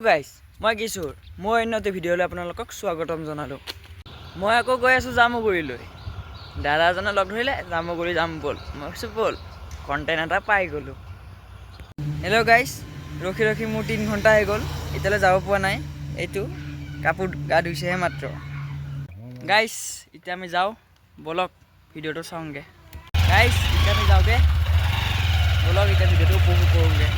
Guys মই কিশোৰ মই অন্য এটা ভিডিঅ'লৈ আপোনালোকক স্বাগতম জনালোঁ। মই আকৌ গৈ আছোঁ জামুগুৰিলৈ। দাদাজনে লগ ধৰিলে জামুগুৰি যাম ব'ল। মই কৈছোঁ ব'ল, কণ্টেণ্ট এটা পাই গ'লোঁ। হেল্ল' গাইজ, ৰখি ৰখি মোৰ 3 ঘণ্টা হৈ গ'ল, এতিয়ালৈ যাব পোৱা নাই। এইটো কাপোৰ গা ধুইছেহে মাত্ৰ। গাইজ এতিয়া আমি যাওঁ, ব'লক ভিডিঅ'টো চাওঁগৈ। গাইজ এতিয়া আমি যাওঁগৈ, ব'লক এতিয়া ভিডিঅ'টো উপভোগ কৰোঁগৈ।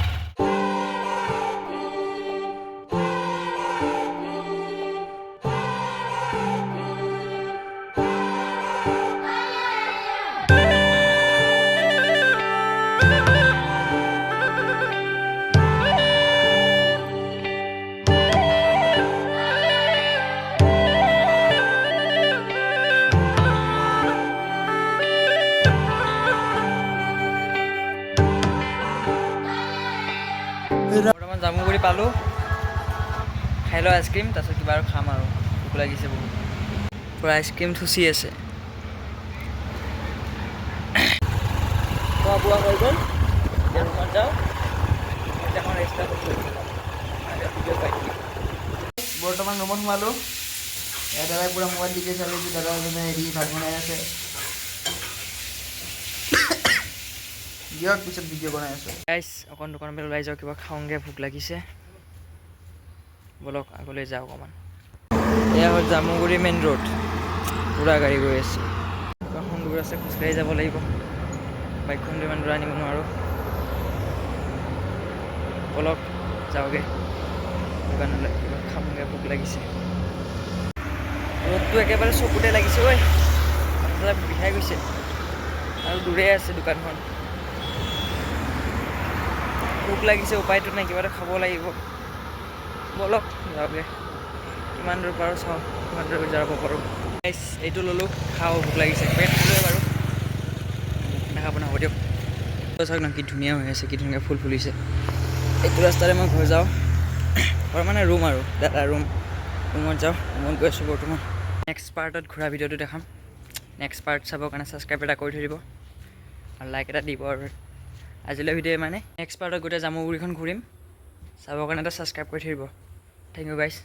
বৰ্তমান জামুগুৰি পালোঁ, খাই লওঁ আইচক্ৰীম, তাৰপিছত কিবা আৰু খাম আৰু ভোক লাগিছে বহুত। পূৰা আইচক্ৰীম থুচি আছে। খোৱা বোৱা হৈ গ'ল, এতিয়া ৰুমত যাওঁ। এখন ৰেষ্টাৰ বৰ্তমান ৰুমত সোমালোঁ। দাদাই পূৰা মোবাইল টিপি চালোঁ, দাদাজনে ভাত বনাই আছে। দিয়ক পিছত ভিডিঅ' বনাই আছোঁ। গাইজ অকণ দোকানৰ পৰা ওলাই যাওঁ, কিবা খাওঁগৈ, ভোক লাগিছে। ব'লক আগলৈ যাওঁ অকণমান। এয়া হ'ল জামুগুৰি মেইন ৰোড, পূৰা গাড়ী গৈ আছে। দোকানখন দূৰ আছে, খোজকাঢ়ি যাব লাগিব। বাইকখনটো ইমান দূৰ আনিব নোৱাৰোঁ। ব'লক যাওঁগৈ দোকানলৈ, কিবা খামগৈ, ভোক লাগিছে। ৰ'দটো একেবাৰে চকুতে লাগিছে ঐ, মাথা বিষাই গৈছে। আৰু দূৰে আছে দোকানখন। ভোক লাগিছে, উপায়টো নাই, কিবা এটা খাব লাগিব। ব'লক যাওঁগৈ, কিমান দূৰ পাৰোঁ চাওঁ, কিমান দূৰ যাব পাৰোঁ। এইটো ল'লোঁ, খাওঁ, ভোক লাগিছে। পেট ফুলে বাৰু, নাখাব নহ'ব দিয়ক। চাওক না কি ধুনীয়া হৈ আছে, কি ধুনীয়া ফুল ফুলিছে। এইটো ৰাস্তাৰে মই ঘৰ যাওঁ, ঘৰ মানে ৰুম আৰু দাদাৰ ৰুমত যাওঁ। ৰুমত গৈ আছোঁ বৰ্তমান। নেক্সট পাৰ্টত ঘূৰা ভিডিঅ'টো দেখাম। নেক্সট পাৰ্ট চাবৰ কাৰণে ছাবস্ক্ৰাইব এটা কৰি থৈ দিব আৰু লাইক এটা দিব। আৰু আজিলৈ ভিডিঅ' মানে নেক্সট পাৰ্টত গোটেই জামুগুৰিখন ঘূৰিম, চাবৰ কাৰণে এটা ছাবস্ক্ৰাইব কৰি থৈ দিব। Thank you guys.